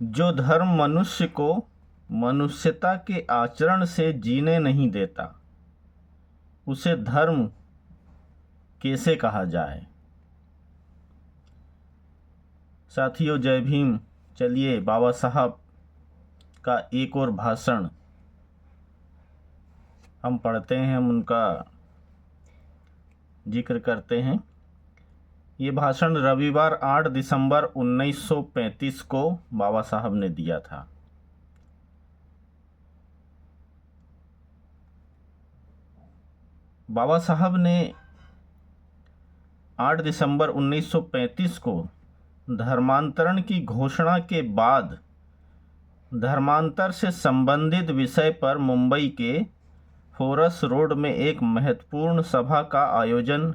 जो धर्म मनुष्य को मनुष्यता के आचरण से जीने नहीं देता, उसे धर्म कैसे कहा जाए। साथियों, जय भीम। चलिए बाबा साहब का एक और भाषण हम पढ़ते हैं, हम उनका जिक्र करते हैं। ये भाषण रविवार 8 दिसंबर 1935 को बाबा साहब ने दिया था। बाबा साहब ने 8 दिसंबर 1935 को धर्मांतरण की घोषणा के बाद धर्मांतर से संबंधित विषय पर मुंबई के फोरस रोड में एक महत्वपूर्ण सभा का आयोजन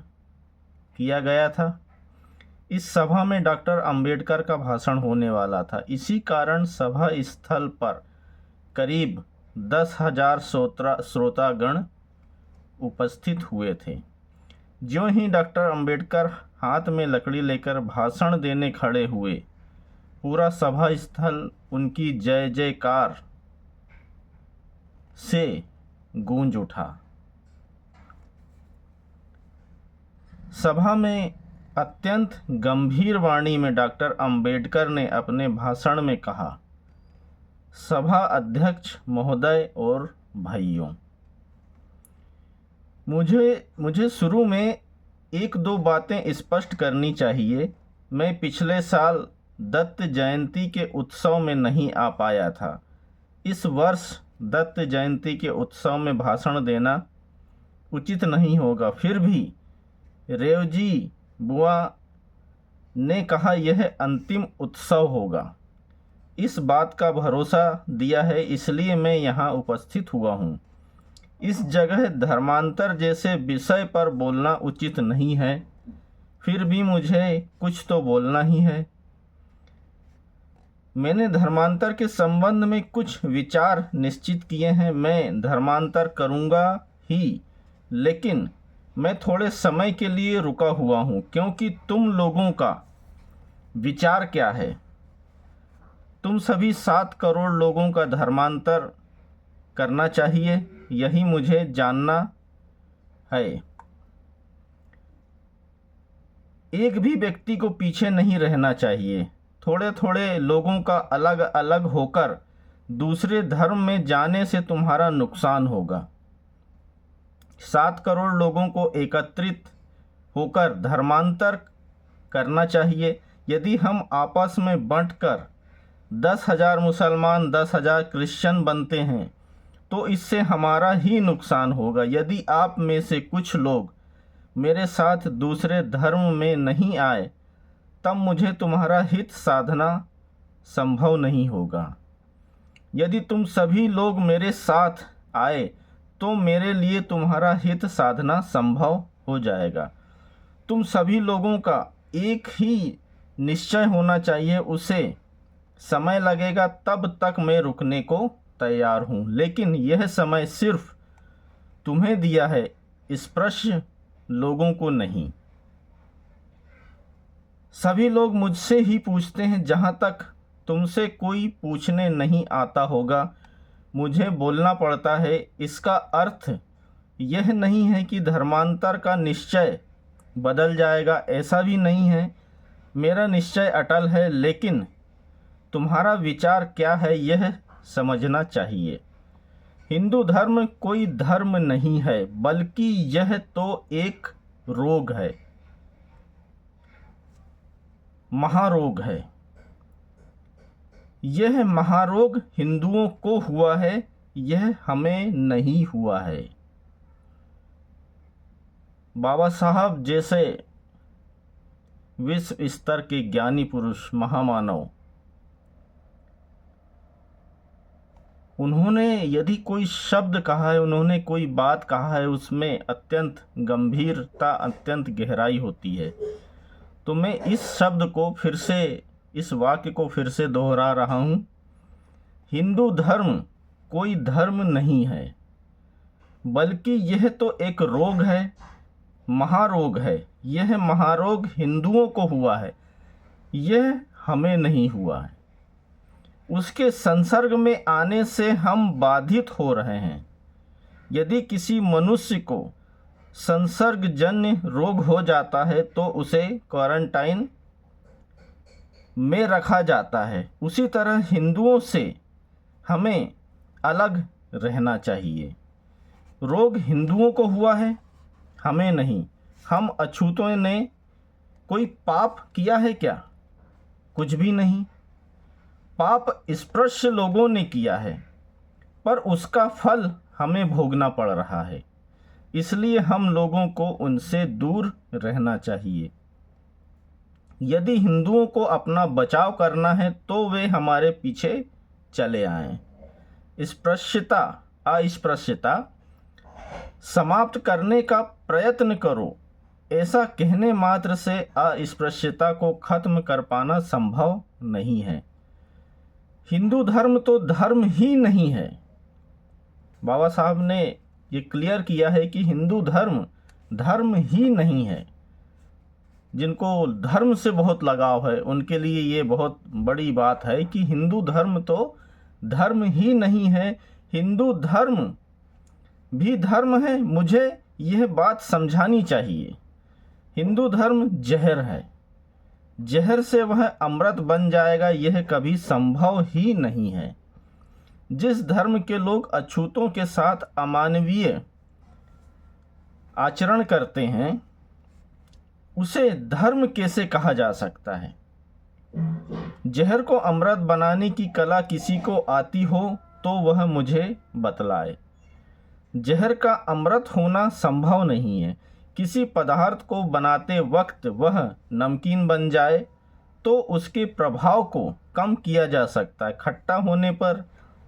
किया गया था। इस सभा में डॉक्टर अंबेडकर का भाषण होने वाला था। इसी कारण सभा स्थल पर करीब 10,000 श्रोतागण उपस्थित हुए थे। ज्यों ही डॉक्टर अंबेडकर हाथ में लकड़ी लेकर भाषण देने खड़े हुए, पूरा सभा स्थल उनकी जय जयकार से गूंज उठा। सभा में अत्यंत गंभीर वाणी में डॉक्टर अंबेडकर ने अपने भाषण में कहा, सभा अध्यक्ष महोदय और भाइयों, मुझे शुरू में एक दो बातें स्पष्ट करनी चाहिए। मैं पिछले साल दत्त जयंती के उत्सव में नहीं आ पाया था। इस वर्ष दत्त जयंती के उत्सव में भाषण देना उचित नहीं होगा। फिर भी रेवजी बुआ ने कहा यह अंतिम उत्सव होगा। इस बात का भरोसा दिया है, इसलिए मैं यहाँ उपस्थित हुआ हूँ। इस जगह धर्मांतर जैसे विषय पर बोलना उचित नहीं है, फिर भी मुझे कुछ तो बोलना ही है। मैंने धर्मांतर के संबंध में कुछ विचार निश्चित किए हैं। मैं धर्मांतर करूँगा ही, लेकिन मैं थोड़े समय के लिए रुका हुआ हूँ, क्योंकि तुम लोगों का विचार क्या है। तुम सभी 7 करोड़ लोगों का धर्मांतर करना चाहिए, यही मुझे जानना है। एक भी व्यक्ति को पीछे नहीं रहना चाहिए। थोड़े थोड़े लोगों का अलग अलग होकर दूसरे धर्म में जाने से तुम्हारा नुकसान होगा। 7 करोड़ लोगों को एकत्रित होकर धर्मांतर करना चाहिए। यदि हम आपस में बंटकर 10,000 मुसलमान 10,000 क्रिश्चियन बनते हैं तो इससे हमारा ही नुकसान होगा। यदि आप में से कुछ लोग मेरे साथ दूसरे धर्म में नहीं आए, तब मुझे तुम्हारा हित साधना संभव नहीं होगा। यदि तुम सभी लोग मेरे साथ आए तो मेरे लिए तुम्हारा हित साधना संभव हो जाएगा। तुम सभी लोगों का एक ही निश्चय होना चाहिए। उसे समय लगेगा, तब तक मैं रुकने को तैयार हूँ, लेकिन यह समय सिर्फ तुम्हें दिया है, स्पृश्य लोगों को नहीं। सभी लोग मुझसे ही पूछते हैं। जहाँ तक तुमसे कोई पूछने नहीं आता होगा, मुझे बोलना पड़ता है। इसका अर्थ यह नहीं है कि धर्मांतर का निश्चय बदल जाएगा, ऐसा भी नहीं है। मेरा निश्चय अटल है, लेकिन तुम्हारा विचार क्या है यह समझना चाहिए। हिंदू धर्म कोई धर्म नहीं है, बल्कि यह तो एक रोग है, महारोग है। यह महारोग हिंदुओं को हुआ है, यह हमें नहीं हुआ है। बाबा साहब जैसे विश्व स्तर के ज्ञानी पुरुष, महामानव, उन्होंने यदि कोई शब्द कहा है, उन्होंने कोई बात कहा है, उसमें अत्यंत गंभीरता, अत्यंत गहराई होती है। तो मैं इस शब्द को फिर से, इस वाक्य को फिर से दोहरा रहा हूँ। हिंदू धर्म कोई धर्म नहीं है, बल्कि यह तो एक रोग है, महारोग है। यह महारोग हिंदुओं को हुआ है, यह हमें नहीं हुआ है। उसके संसर्ग में आने से हम बाधित हो रहे हैं। यदि किसी मनुष्य को संसर्गजन्य रोग हो जाता है तो उसे क्वारंटाइन में रखा जाता है। उसी तरह हिंदुओं से हमें अलग रहना चाहिए। रोग हिंदुओं को हुआ है, हमें नहीं। हम अछूतों ने कोई पाप किया है क्या? कुछ भी नहीं। पाप स्पृश्य लोगों ने किया है, पर उसका फल हमें भोगना पड़ रहा है। इसलिए हम लोगों को उनसे दूर रहना चाहिए। यदि हिंदुओं को अपना बचाव करना है तो वे हमारे पीछे चले आएं। स्पृश्यता अस्पृश्यता समाप्त करने का प्रयत्न करो। ऐसा कहने मात्र से अस्पृश्यता को खत्म कर पाना संभव नहीं है। हिंदू धर्म तो धर्म ही नहीं है। बाबा साहब ने ये क्लियर किया है कि हिंदू धर्म धर्म ही नहीं है। जिनको धर्म से बहुत लगाव है उनके लिए ये बहुत बड़ी बात है कि हिंदू धर्म तो धर्म ही नहीं है। हिंदू धर्म भी धर्म है, मुझे यह बात समझानी चाहिए। हिंदू धर्म जहर है, जहर से वह अमृत बन जाएगा, यह कभी संभव ही नहीं है। जिस धर्म के लोग अछूतों के साथ अमानवीय आचरण करते हैं उसे धर्म कैसे कहा जा सकता है? जहर को अमृत बनाने की कला किसी को आती हो तो वह मुझे बतलाए। जहर का अमृत होना संभव नहीं है। किसी पदार्थ को बनाते वक्त वह नमकीन बन जाए तो उसके प्रभाव को कम किया जा सकता है, खट्टा होने पर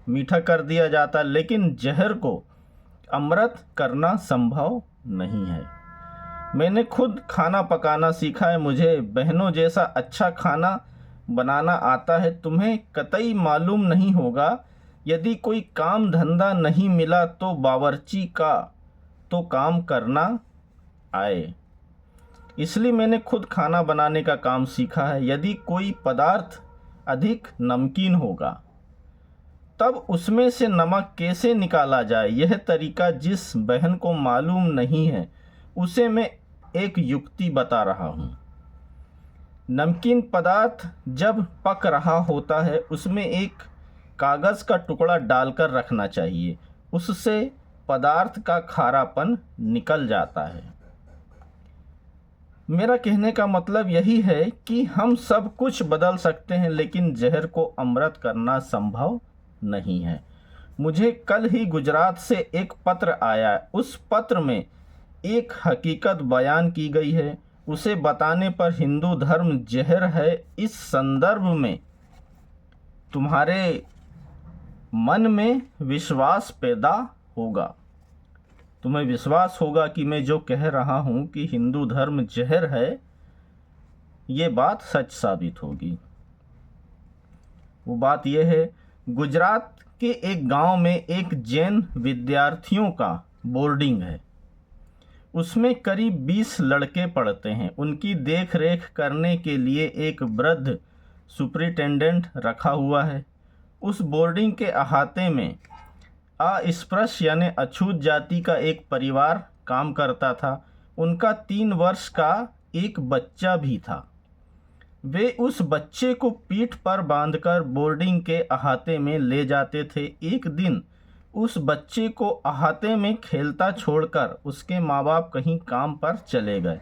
मीठा कर दिया जाता है, लेकिन जहर को अमृत करना संभव नहीं है। मैंने खुद खाना पकाना सीखा है, मुझे बहनों जैसा अच्छा खाना बनाना आता है। तुम्हें कतई मालूम नहीं होगा, यदि कोई काम धंधा नहीं मिला तो बावर्ची का तो काम करना आए। इसलिए मैंने खुद खाना बनाने का काम सीखा है। यदि कोई पदार्थ अधिक नमकीन होगा तब उसमें से नमक कैसे निकाला जाए, यह तरीका जिस बहन को मालूम नहीं है उसे मैं एक युक्ति बता रहा हूँ। नमकीन पदार्थ जब पक रहा होता है उसमें एक कागज़ का टुकड़ा डालकर रखना चाहिए, उससे पदार्थ का खारापन निकल जाता है। मेरा कहने का मतलब यही है कि हम सब कुछ बदल सकते हैं, लेकिन जहर को अमृत करना संभव नहीं है। मुझे कल ही गुजरात से एक पत्र आया। उस पत्र में एक हकीकत बयान की गई है। उसे बताने पर हिंदू धर्म जहर है इस संदर्भ में तुम्हारे मन में विश्वास पैदा होगा। तुम्हें विश्वास होगा कि मैं जो कह रहा हूँ कि हिंदू धर्म जहर है, ये बात सच साबित होगी। वो बात यह है, गुजरात के एक गांव में एक जैन विद्यार्थियों का बोर्डिंग है। उसमें करीब 20 लड़के पढ़ते हैं। उनकी देख रेख करने के लिए एक वृद्ध सुपरिटेंडेंट रखा हुआ है। उस बोर्डिंग के अहाते में अस्पृश्य यानी अछूत जाति का एक परिवार काम करता था। उनका 3 वर्ष का एक बच्चा भी था। वे उस बच्चे को पीठ पर बांधकर बोर्डिंग के अहाते में ले जाते थे। एक दिन उस बच्चे को अहाते में खेलता छोड़कर उसके माँ बाप कहीं काम पर चले गए।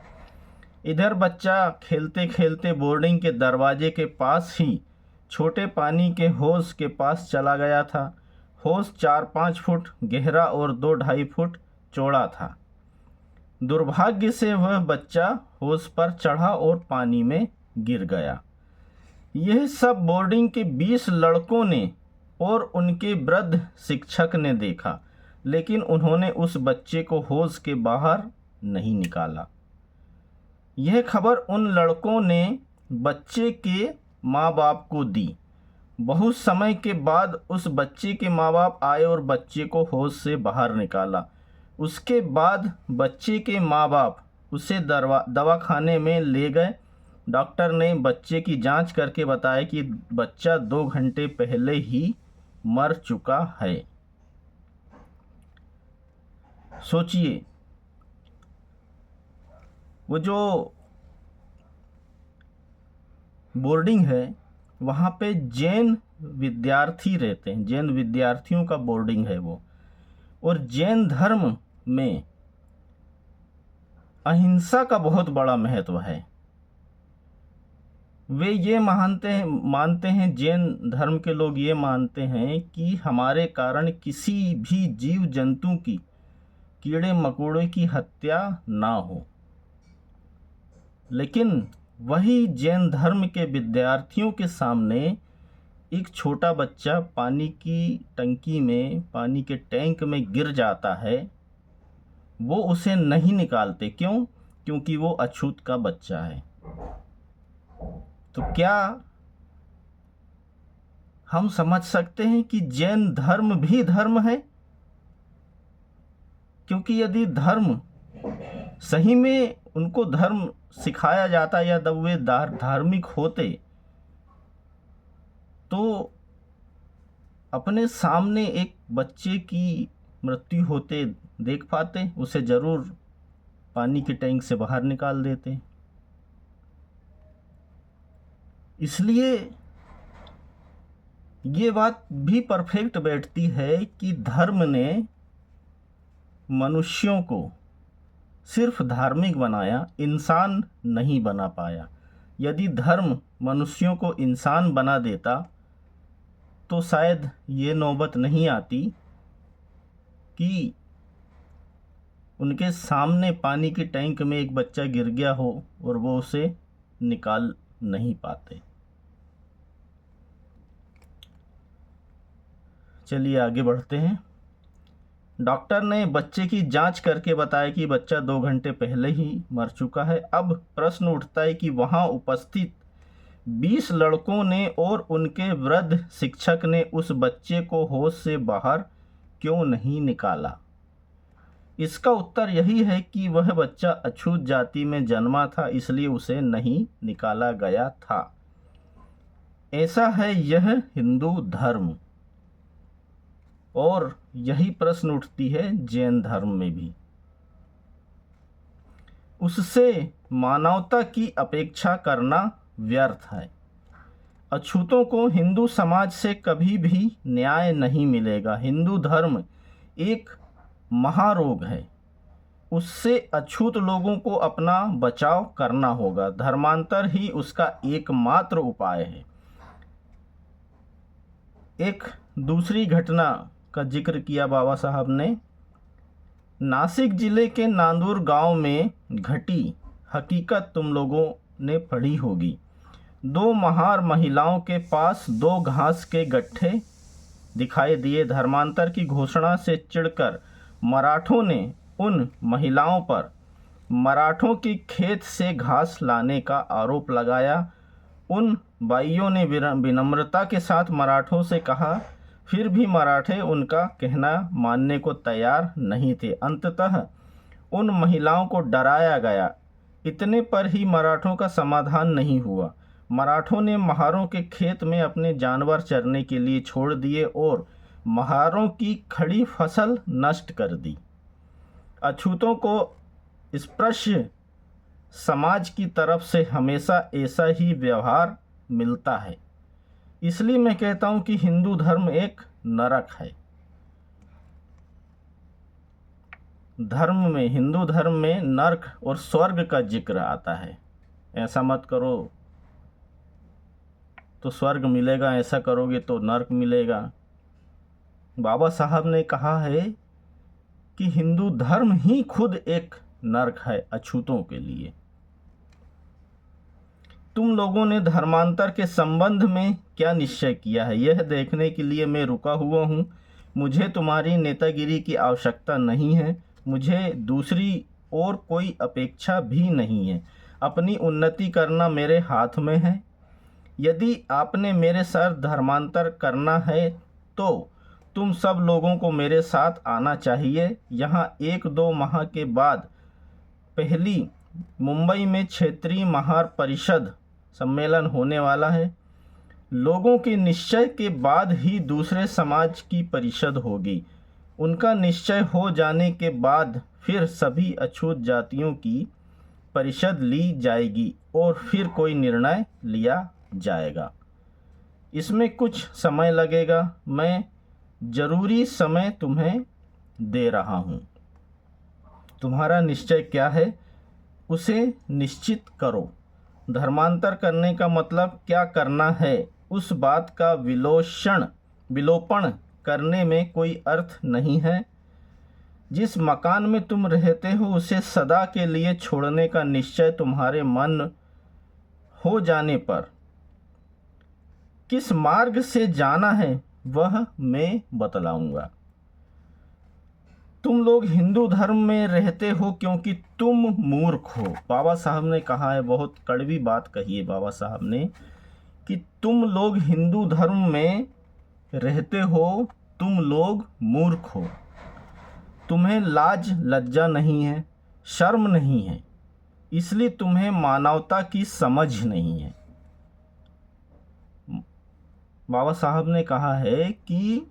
इधर बच्चा खेलते खेलते बोर्डिंग के दरवाजे के पास ही छोटे पानी के हौज के पास चला गया था। हौज 4-5 फुट गहरा और 2-2.5 फुट चौड़ा था। दुर्भाग्य से वह बच्चा हौज पर चढ़ा और पानी में गिर गया। यह सब बोर्डिंग के 20 लड़कों ने और उनके वृद्ध शिक्षक ने देखा, लेकिन उन्होंने उस बच्चे को हौज के बाहर नहीं निकाला। यह खबर उन लड़कों ने बच्चे के माँ बाप को दी। बहुत समय के बाद उस बच्चे के माँ बाप आए और बच्चे को हौज से बाहर निकाला। उसके बाद बच्चे के माँ बाप उसे दवाखाने में ले गए। डॉक्टर ने बच्चे की जांच करके बताया कि बच्चा 2 घंटे पहले ही मर चुका है। सोचिए, वो जो बोर्डिंग है वहाँ पे जैन विद्यार्थी रहते हैं, जैन विद्यार्थियों का बोर्डिंग है वो। और जैन धर्म में अहिंसा का बहुत बड़ा महत्व है। वे ये मानते हैं जैन धर्म के लोग ये मानते हैं कि हमारे कारण किसी भी जीव जंतु की, कीड़े मकोड़े की हत्या ना हो। लेकिन वही जैन धर्म के विद्यार्थियों के सामने एक छोटा बच्चा पानी की टंकी में, पानी के टैंक में गिर जाता है, वो उसे नहीं निकालते। क्यों? क्योंकि वो अछूत का बच्चा है। तो क्या हम समझ सकते हैं कि जैन धर्म भी धर्म है? क्योंकि यदि धर्म सही में उनको धर्म सिखाया जाता या जब वे धार्मिक होते तो अपने सामने एक बच्चे की मृत्यु होते देख पाते, उसे जरूर पानी के टैंक से बाहर निकाल देते। इसलिए ये बात भी परफेक्ट बैठती है कि धर्म ने मनुष्यों को सिर्फ धार्मिक बनाया, इंसान नहीं बना पाया। यदि धर्म मनुष्यों को इंसान बना देता तो शायद ये नौबत नहीं आती कि उनके सामने पानी की टैंक में एक बच्चा गिर गया हो और वो उसे निकाल नहीं पाते। चलिए आगे बढ़ते हैं। डॉक्टर ने बच्चे की जांच करके बताया कि बच्चा 2 घंटे पहले ही मर चुका है। अब प्रश्न उठता है कि वहां उपस्थित 20 लड़कों ने और उनके वृद्ध शिक्षक ने उस बच्चे को होश से बाहर क्यों नहीं निकाला? इसका उत्तर यही है कि वह बच्चा अछूत जाति में जन्मा था, इसलिए उसे नहीं निकाला गया था। ऐसा है यह हिंदू धर्म। और यही प्रश्न उठती है जैन धर्म में भी। उससे मानवता की अपेक्षा करना व्यर्थ है। अछूतों को हिंदू समाज से कभी भी न्याय नहीं मिलेगा। हिंदू धर्म एक महारोग है, उससे अछूत लोगों को अपना बचाव करना होगा। धर्मांतर ही उसका एकमात्र उपाय है। एक दूसरी घटना का जिक्र किया बाबा साहब ने। नासिक जिले के नांदूर गांव में घटी हकीकत तुम लोगों ने पढ़ी होगी। 2 महार महिलाओं के पास 2 घास के गट्ठे दिखाई दिए। धर्मांतर की घोषणा से चिढ़कर मराठों ने उन महिलाओं पर मराठों की खेत से घास लाने का आरोप लगाया। उन बाइयों ने विनम्रता के साथ मराठों से कहा, फिर भी मराठे उनका कहना मानने को तैयार नहीं थे। अंततः उन महिलाओं को डराया गया। इतने पर ही मराठों का समाधान नहीं हुआ। मराठों ने महारों के खेत में अपने जानवर चरने के लिए छोड़ दिए और महारों की खड़ी फसल नष्ट कर दी। अछूतों को स्पृश्य समाज की तरफ से हमेशा ऐसा ही व्यवहार मिलता है। इसलिए मैं कहता हूं कि हिंदू धर्म एक नरक है। हिंदू धर्म में नरक और स्वर्ग का जिक्र आता है। ऐसा मत करो तो स्वर्ग मिलेगा, ऐसा करोगे तो नरक मिलेगा। बाबा साहब ने कहा है कि हिंदू धर्म ही खुद एक नरक है अछूतों के लिए। तुम लोगों ने धर्मांतर के संबंध में क्या निश्चय किया है, यह देखने के लिए मैं रुका हुआ हूँ। मुझे तुम्हारी नेतागिरी की आवश्यकता नहीं है। मुझे दूसरी और कोई अपेक्षा भी नहीं है। अपनी उन्नति करना मेरे हाथ में है। यदि आपने मेरे साथ धर्मांतर करना है तो तुम सब लोगों को मेरे साथ आना चाहिए। यहाँ 1-2 माह के बाद पहली मुंबई में क्षेत्रीय महार परिषद सम्मेलन होने वाला है। लोगों के निश्चय के बाद ही दूसरे समाज की परिषद होगी। उनका निश्चय हो जाने के बाद फिर सभी अछूत जातियों की परिषद ली जाएगी और फिर कोई निर्णय लिया जाएगा। इसमें कुछ समय लगेगा। मैं ज़रूरी समय तुम्हें दे रहा हूँ। तुम्हारा निश्चय क्या है, उसे निश्चित करो। धर्मांतर करने का मतलब क्या करना है, उस बात का विलोपन करने में कोई अर्थ नहीं है। जिस मकान में तुम रहते हो उसे सदा के लिए छोड़ने का निश्चय तुम्हारे मन हो जाने पर किस मार्ग से जाना है वह मैं बतलाऊंगा। तुम लोग हिंदू धर्म में रहते हो क्योंकि तुम मूर्ख हो। बाबा साहब ने कहा है, बहुत कड़वी बात कही है बाबा साहब ने, कि तुम लोग हिंदू धर्म में रहते हो, तुम लोग मूर्ख हो। तुम्हें लाज लज्जा नहीं है, शर्म नहीं है, इसलिए तुम्हें मानवता की समझ नहीं है। बाबा साहब ने कहा है कि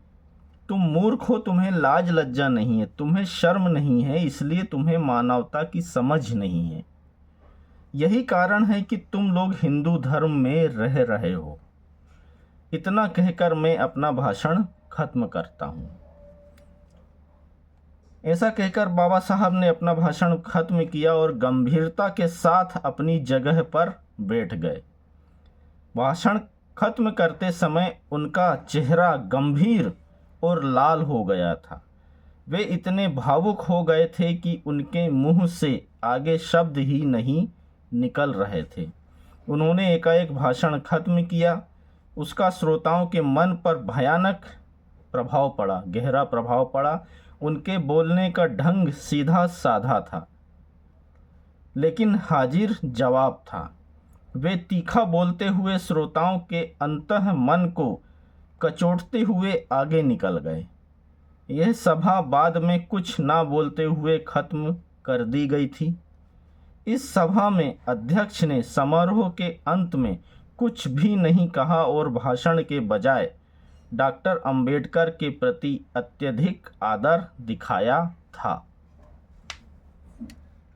तुम मूर्ख हो, तुम्हें लाज लज्जा नहीं है, तुम्हें शर्म नहीं है, इसलिए तुम्हें मानवता की समझ नहीं है। यही कारण है कि तुम लोग हिंदू धर्म में रह रहे हो। इतना कहकर मैं अपना भाषण खत्म करता हूँ। ऐसा कहकर बाबा साहब ने अपना भाषण खत्म किया और गंभीरता के साथ अपनी जगह पर बैठ गए। भाषण खत्म करते समय उनका चेहरा गंभीर और लाल हो गया था। वे इतने भावुक हो गए थे कि उनके मुंह से आगे शब्द ही नहीं निकल रहे थे। उन्होंने एकाएक भाषण खत्म किया। उसका श्रोताओं के मन पर भयानक प्रभाव पड़ा, गहरा प्रभाव पड़ा। उनके बोलने का ढंग सीधा साधा था, लेकिन हाजिर जवाब था। वे तीखा बोलते हुए श्रोताओं के अंतः मन को कचोटते हुए आगे निकल गए। यह सभा बाद में कुछ ना बोलते हुए खत्म कर दी गई थी। इस सभा में अध्यक्ष ने समारोह के अंत में कुछ भी नहीं कहा और भाषण के बजाय डॉक्टर अंबेडकर के प्रति अत्यधिक आदर दिखाया था।